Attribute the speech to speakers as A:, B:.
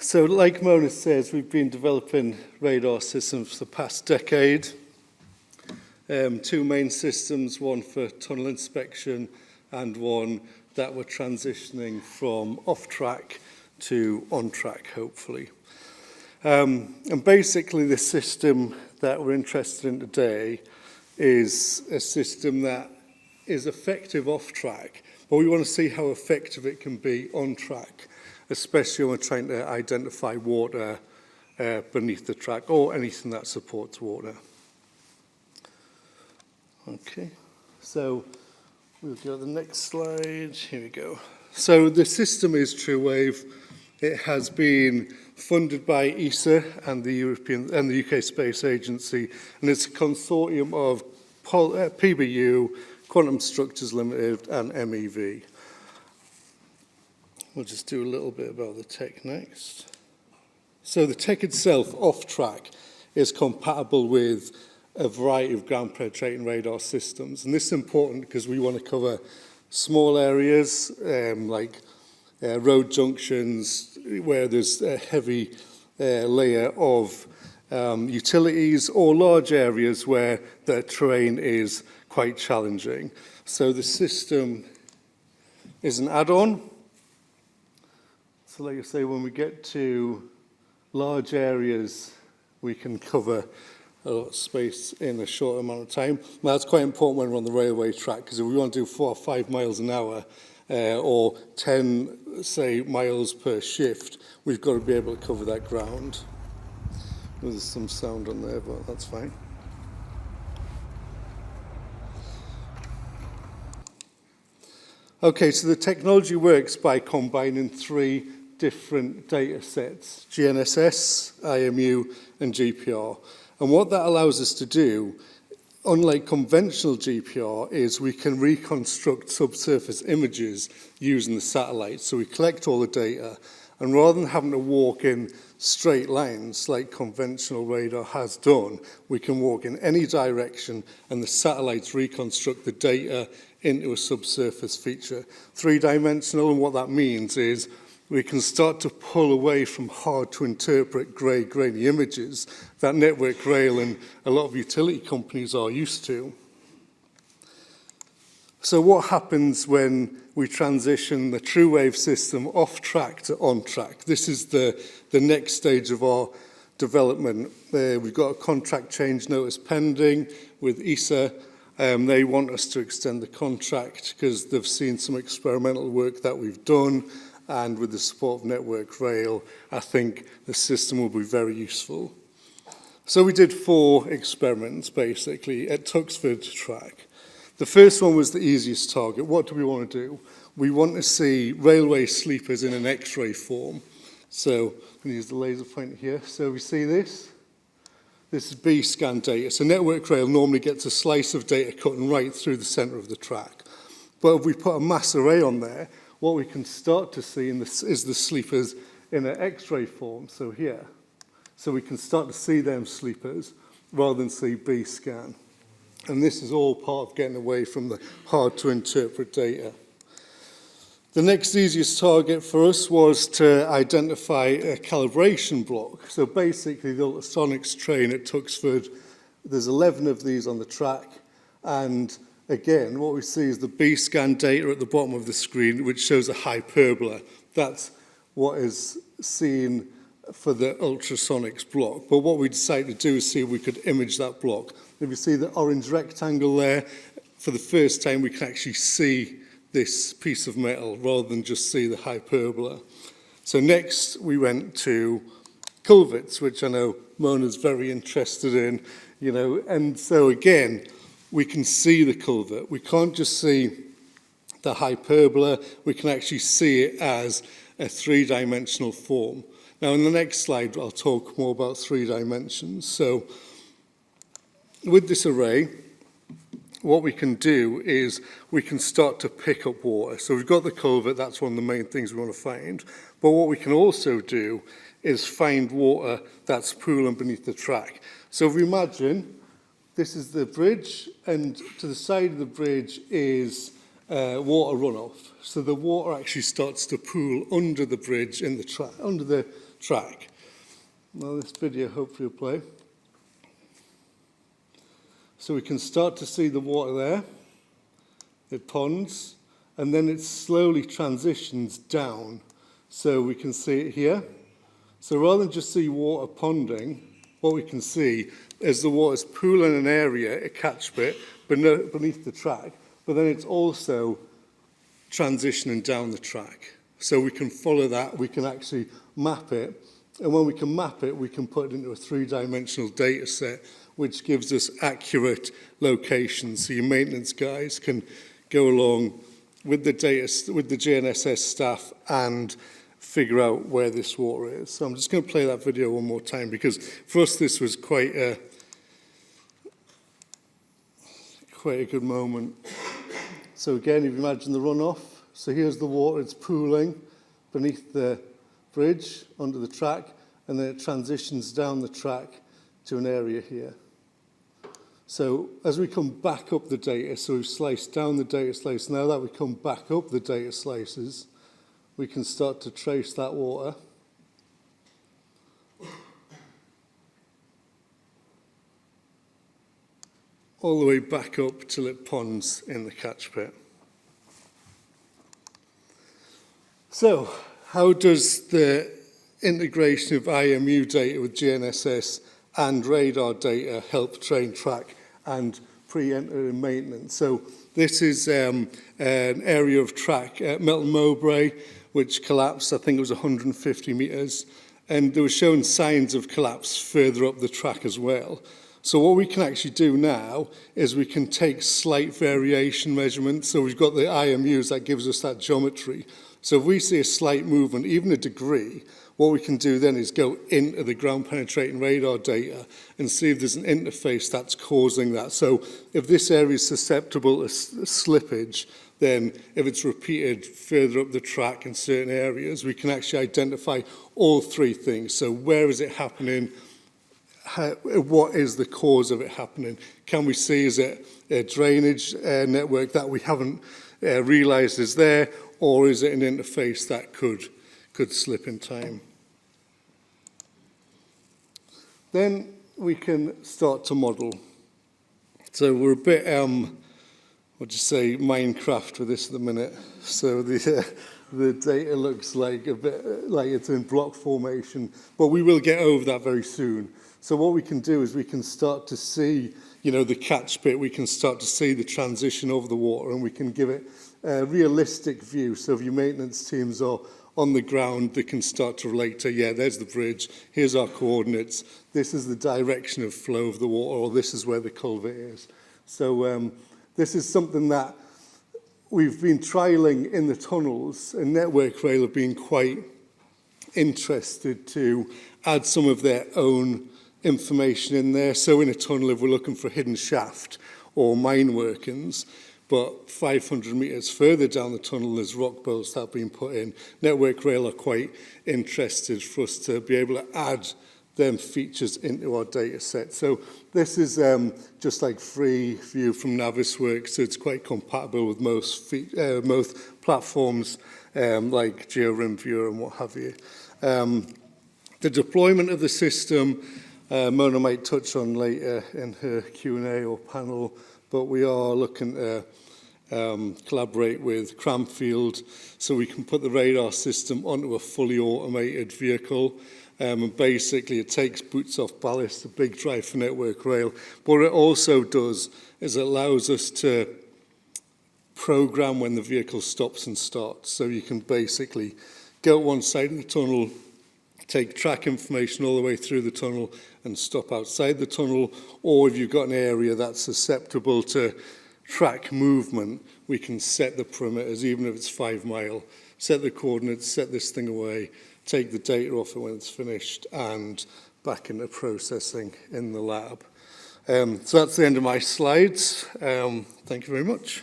A: So like Mona says, we've been developing radar systems for the past decade. Two main systems, one for tunnel inspection and one that we're transitioning from off-track to on-track, hopefully. And basically the system that we're interested in today is a system that is effective off-track, but we want to see how effective it can be on-track, especially when we're trying to identify water beneath the track or anything that supports water. Okay, so we'll go to the next slide. Here we go. So the system is TrueWave. It has been funded by ESA and the UK Space Agency, and it's a consortium of PBU, Quantum Structures Limited, and MEV. We'll just do a little bit about the tech next. So the tech itself, off-track, is compatible with a variety of ground-penetrating radar systems. And this is important because we want to cover small areas like road junctions where there's a heavy layer of utilities, or large areas where the terrain is quite challenging. So the system is an add-on. So like I say, when we get to large areas, we can cover a lot of space in a short amount of time. Now, that's quite important when we're on the railway track, because if we want to do 4 or 5 miles an hour or 10, say, miles per shift, we've got to be able to cover that ground. There's some sound on there, but that's fine. Okay, so the technology works by combining 3 different data sets: GNSS, IMU, and GPR. And what that allows us to do, unlike conventional GPR, is we can reconstruct subsurface images using the satellite. So we collect all the data, and rather than having to walk in straight lines like conventional radar has done, we can walk in any direction, and the satellites reconstruct the data into a subsurface feature. 3-dimensional, and what that means is we can start to pull away from hard-to-interpret grainy images that Network Rail and a lot of utility companies are used to. So what happens when we transition the TrueWave system off-track to on-track? This is the next stage of our development. We've got a contract change notice pending with ESA. They want us to extend the contract because they've seen some experimental work that we've done, and with the support of Network Rail, I think the system will be very useful. So we did 4 experiments, basically, at Tuxford track. The first one was the easiest target. What do we want to do? We want to see railway sleepers in an X-ray form. So I'm going to use the laser pointer here. So we see this. This is B-scan data. So Network Rail normally gets a slice of data cutting right through the centre of the track. But if we put a mass array on there, what we can start to see is the sleepers in an X-ray form, so here. So we can start to see them sleepers rather than see B-scan. And this is all part of getting away from the hard-to-interpret data. The next easiest target for us was to identify a calibration block. So basically, the ultrasonics train at Tuxford, there's 11 of these on the track, and again, what we see is the B-scan data at the bottom of the screen, which shows a hyperbola. That's what is seen for the ultrasonics block. But what we decided to do is see if we could image that block. If you see the orange rectangle there, for the first time we can actually see this piece of metal rather than just see the hyperbola. So next we went to culverts, which I know Mona's very interested in, and so again, we can see the culvert. We can't just see the hyperbola, we can actually see it as a 3-dimensional form. Now in the next slide, I'll talk more about 3 dimensions. So with this array, what we can do is we can start to pick up water. So we've got the culvert, that's one of the main things we want to find. But what we can also do is find water that's pooling beneath the track. So if we imagine this is the bridge, and to the side of the bridge is water runoff. So the water actually starts to pool under the bridge in the under the track. Now this video hopefully will play. So we can start to see the water there. It ponds, and then it slowly transitions down. So we can see it here. So rather than just see water ponding, what we can see is the water's pooling an area, a catch bit, beneath the track, but then it's also transitioning down the track. So we can follow that, we can actually map it, and when we can map it, we can put it into a three-dimensional data set, which gives us accurate locations. So your maintenance guys can go along with the data, with the GNSS staff and figure out where this water is. So I'm just going to play that video one more time, because for us this was quite a good moment. So again, if you imagine the runoff, so here's the water, it's pooling beneath the bridge onto the track, and then it transitions down the track to an area here. So as we come back up the data, so we've sliced down the data slice, now that we come back up the data slices, we can start to trace that water. All the way back up till it ponds in the catch pit. So, how does the integration of IMU data with GNSS and radar data help train, track and pre-enter in maintenance? So, this is an area of track at Melton Mowbray, which collapsed, I think it was 150 metres, and there were shown signs of collapse further up the track as well. So what we can actually do now is we can take slight variation measurements. So we've got the IMUs that gives us that geometry. So if we see a slight movement, even a degree, what we can do then is go into the ground penetrating radar data and see if there's an interface that's causing that. So if this area is susceptible to slippage, then if it's repeated further up the track in certain areas, we can actually identify all three things. So where is it happening? What is the cause of it happening? Can we see, is it a drainage network that we haven't realised is there, or is it an interface that could slip in time? Then we can start to model. So we're a bit, what do you say, Minecraft with this at the minute. So the data looks like a bit like it's in block formation, but we will get over that very soon. So what we can do is we can start to see, the catch pit, we can start to see the transition over the water, and we can give it a realistic view. So if your maintenance teams are on the ground, they can start to relate to, yeah, there's the bridge, here's our coordinates, this is the direction of flow of the water, or this is where the culvert is. So this is something that we've been trialling in the tunnels, and Network Rail have been quite interested to add some of their own information in there. So in a tunnel, if we're looking for a hidden shaft or mine workings, but 500 metres further down the tunnel, there's rock bolts that have been put in. Network Rail are quite interested for us to be able to add them features into our data set. So this is just like free view from Navisworks, so it's quite compatible with most platforms like GeoRimViewer and what have you. The deployment of the system, Mona might touch on later in her Q&A or panel, but we are looking to collaborate with Cranfield so we can put the radar system onto a fully automated vehicle. And basically it takes boots off ballast, a big drive for Network Rail. But what it also does is it allows us to program when the vehicle stops and starts. So you can basically go one side of the tunnel, take track information all the way through the tunnel and stop outside the tunnel, or if you've got an area that's susceptible to track movement, we can set the perimeters, even if it's 5 mile, set the coordinates, set this thing away, take the data off it when it's finished, and back into processing in the lab. So that's the end of my slides. Thank you very much.